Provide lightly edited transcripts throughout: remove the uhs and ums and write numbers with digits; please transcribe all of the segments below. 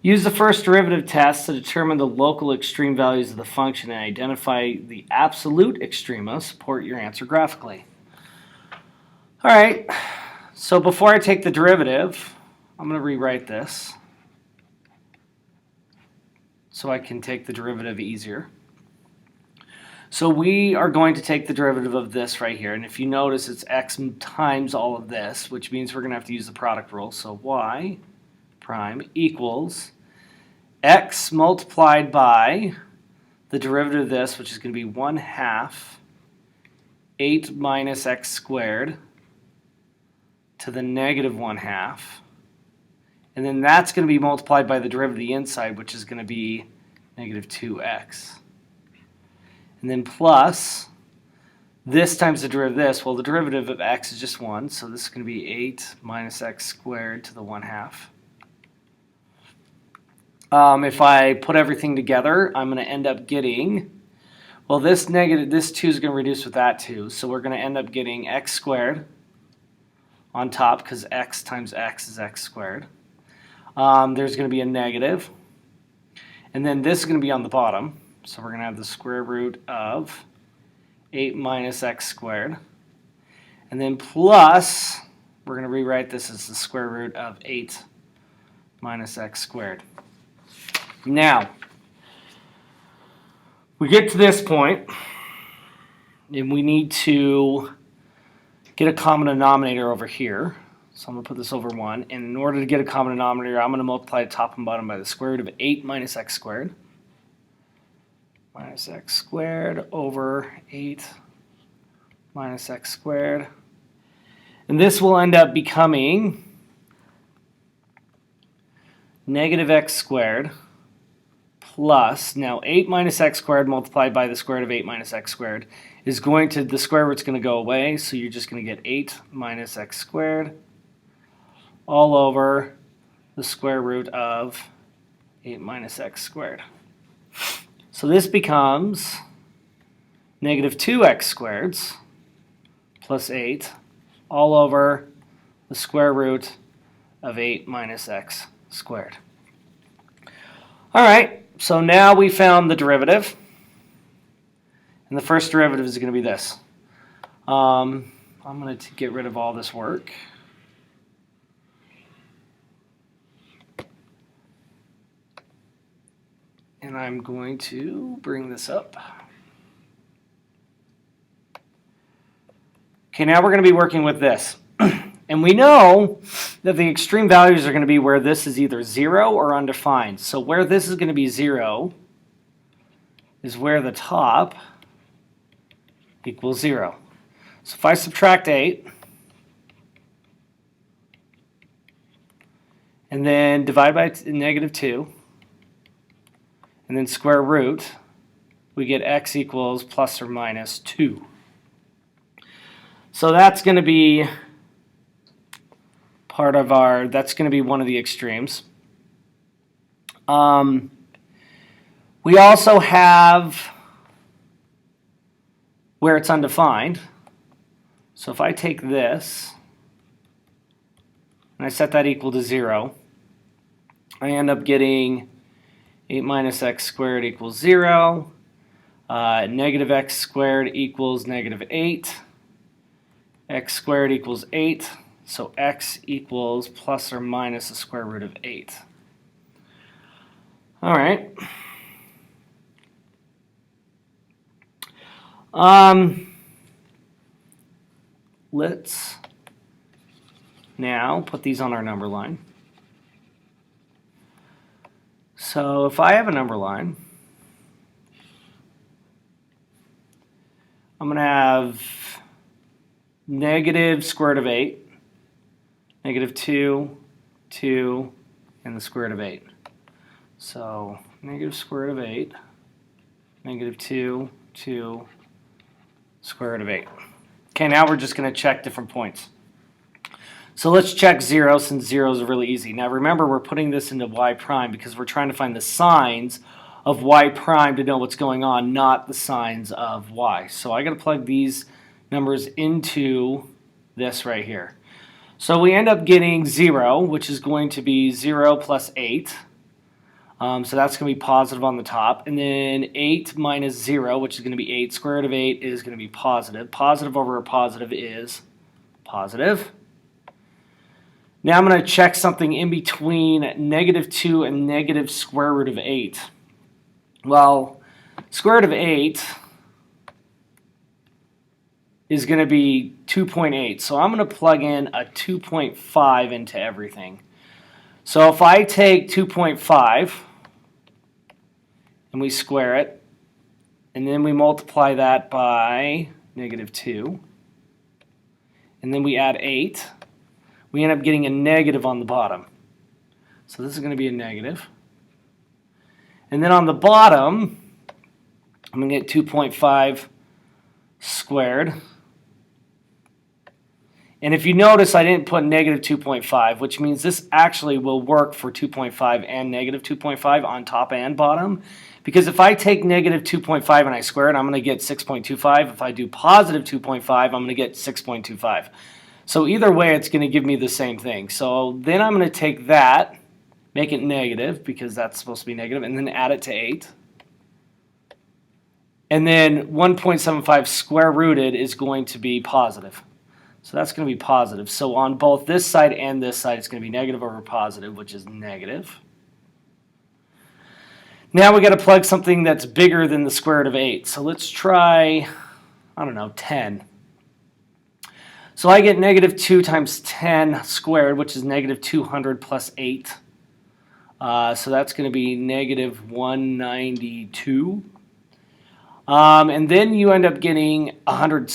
Use the first derivative test to determine the local extreme values of the function and identify the absolute extrema. Support your answer graphically. All right, so before I take the derivative, I'm going to rewrite this so I can take the derivative easier. So we are going to take the derivative of this right here, and if you notice, it's x times all of this, which means we're going to have to use the product rule. So y prime equals x multiplied by the derivative of this, which is going to be 1/2 8 minus x squared to the negative 1/2. And then that's going to be multiplied by the derivative of the inside, which is going to be negative 2x. And then plus this times the derivative of this. Well, the derivative of x is just 1, so this is going to be 8 minus x squared to the 1/2. If I put everything together, I'm going to end up getting, well, this 2 is going to reduce with that 2, so we're going to end up getting x squared on top, because x times x is x squared. There's going to be a negative, and then this is going to be on the bottom, so we're going to have the square root of 8 minus x squared, and then plus, we're going to rewrite this as the square root of 8 minus x squared. Now, we get to this point, and we need to get a common denominator over here. So I'm going to put this over 1, and in order to get a common denominator, I'm going to multiply top and bottom by the square root of 8 minus x squared. Minus x squared over 8 minus x squared. And this will end up becoming negative x squared plus, now 8 minus x squared multiplied by the square root of 8 minus x squared is going to, the square root's going to go away, so you're just going to get 8 minus x squared all over the square root of 8 minus x squared. So this becomes negative 2x squareds plus 8 all over the square root of 8 minus x squared. All right, so now we found the derivative. And the first derivative is going to be this. I'm going to get rid of all this work. And I'm going to bring this up. Okay, now we're going to be working with this. And we know that the extreme values are going to be where this is either 0 or undefined. So where this is going to be 0 is where the top equals 0. So if I subtract 8 and then divide by negative 2 and then square root, we get x equals plus or minus 2. So that's going to be part of our, that's going to be one of the extremes. We also have where it's undefined. So if I take this and I set that equal to 0, I end up getting 8 minus x squared equals 0. Negative x squared equals negative 8. X squared equals 8. So x equals plus or minus the square root of 8. All right. Let's now put these on our number line. So if I have a number line, I'm going to have negative square root of 8, negative 2, 2, and the square root of 8. So negative square root of 8, negative 2, 2, square root of 8. Okay, now we're just going to check different points. So let's check 0, since 0 is really easy. Now remember, we're putting this into y prime because we're trying to find the signs of y prime to know what's going on, not the signs of y. So I got to plug these numbers into this right here. So we end up getting 0, which is going to be 0 plus 8. So that's going to be positive on the top. And then 8 minus 0, which is going to be 8. Square root of 8 is going to be positive. Positive over a positive is positive. Now I'm going to check something in between -2 and negative square root of 8. Well, square root of 8 is going to be 2.8. So I'm going to plug in a 2.5 into everything. So if I take 2.5 and we square it, and then we multiply that by -2, and then we add 8, we end up getting a negative on the bottom. So this is going to be a negative. And then on the bottom, I'm going to get 2.5 squared. And if you notice, I didn't put -2.5, which means this actually will work for 2.5 and -2.5 on top and bottom. Because if I take -2.5 and I square it, I'm going to get 6.25. If I do positive 2.5, I'm going to get 6.25. So either way, it's going to give me the same thing. So then I'm going to take that, make it negative, because that's supposed to be negative, and then add it to 8. And then 1.75 square rooted is going to be positive. So that's going to be positive. So on both this side and this side, it's going to be negative over positive, which is negative. Now we got to plug something that's bigger than the square root of 8. So let's try, I don't know, 10. So I get -2 times 10 squared, which is -200 plus 8. So that's going to be -192. And then you end up getting 10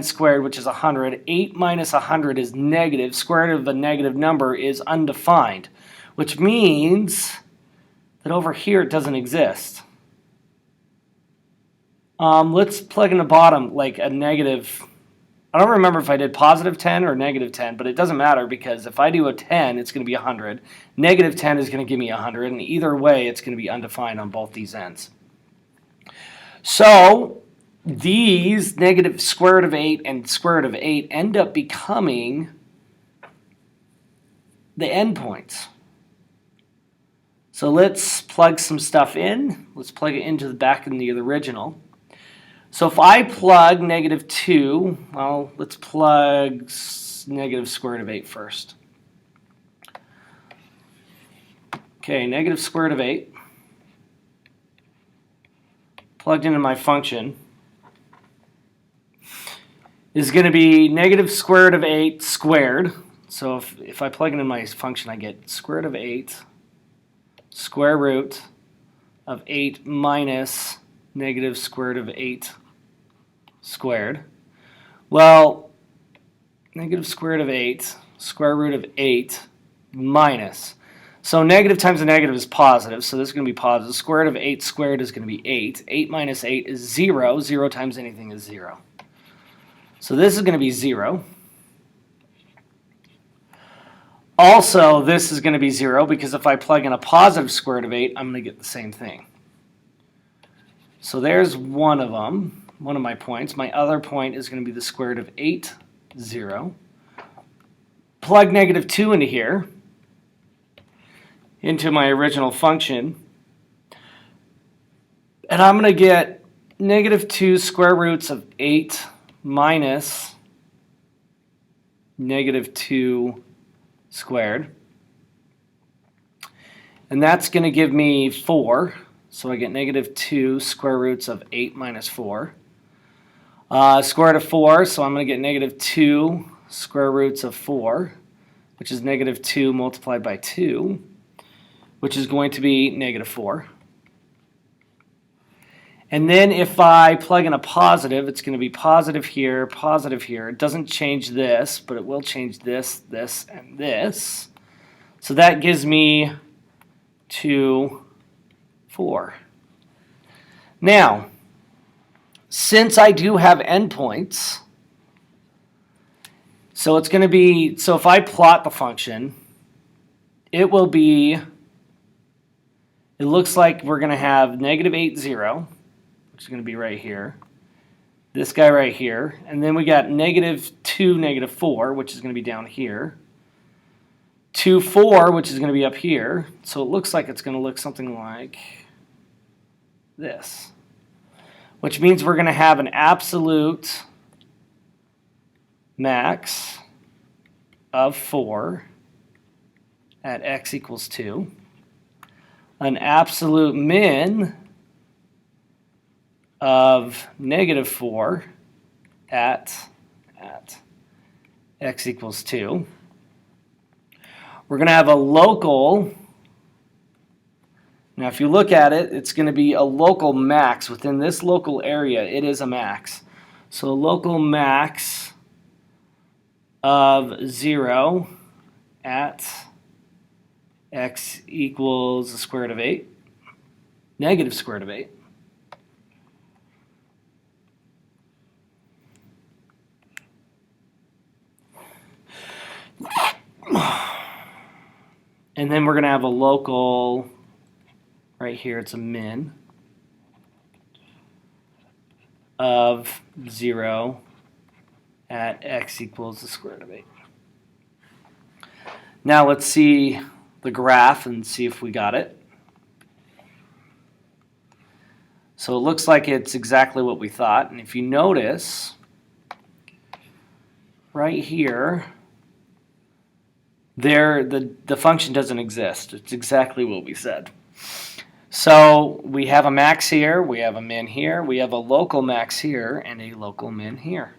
squared, which is 100. 8 minus 100 is negative. Square root of a negative number is undefined, which means that over here it doesn't exist. Let's plug in the bottom like a negative. I don't remember if I did positive 10 or negative 10, but it doesn't matter because if I do a 10, it's going to be 100. Negative 10 is going to give me 100, and either way, it's going to be undefined on both these ends. So these negative square root of 8 and square root of 8 end up becoming the endpoints. So let's plug some stuff in. Let's plug it into the back in the original. So if I plug -2, well, let's plug negative square root of 8 first. Okay, negative square root of 8. Plugged into my function is going to be negative square root of 8 squared. So if I plug it in my function, I get square root of 8 square root of 8 minus negative square root of 8 squared. Well, negative square root of 8 square root of 8 minus. So negative times a negative is positive, so this is going to be positive. Square root of 8 squared is going to be 8. 8 minus 8 is 0. 0 times anything is 0. So this is going to be 0. Also, this is going to be 0 because if I plug in a positive square root of 8, I'm going to get the same thing. So there's one of them, one of my points. My other point is going to be the square root of 8, 0. Plug -2 into here, into my original function, and I'm going to get -2 square roots of 8 minus -2 squared. And that's going to give me 4. So I get -2 square roots of 8 minus 4. Square root of 4, so I'm going to get -2 square roots of 4, which is -2 multiplied by 2, which is going to be -4. And then if I plug in a positive, it's going to be positive here, positive here. It doesn't change this, but it will change this, this, and this. So that gives me 2, 4. Now, since I do have endpoints, so it's going to be, so if I plot the function, it will be, it looks like we're going to have -8, 0, which is going to be right here, this guy right here, and then we got -2, -4, which is going to be down here, to 4, which is going to be up here. So it looks like it's going to look something like this, which means we're going to have an absolute max of 4 at x equals 2, an absolute min of -4 at x equals 2. We're going to have a local. Now, if you look at it, it's going to be a local max. Within this local area, it is a max. So a local max of 0 at x equals the square root of 8, negative square root of 8. And then we're going to have a local, right here it's a min, of 0 at x equals the square root of 8. Now let's see the graph and see if we got it. So it looks like it's exactly what we thought. And if you notice, right here, the function doesn't exist. It's exactly what we said. So we have a max here, we have a min here, we have a local max here, and a local min here.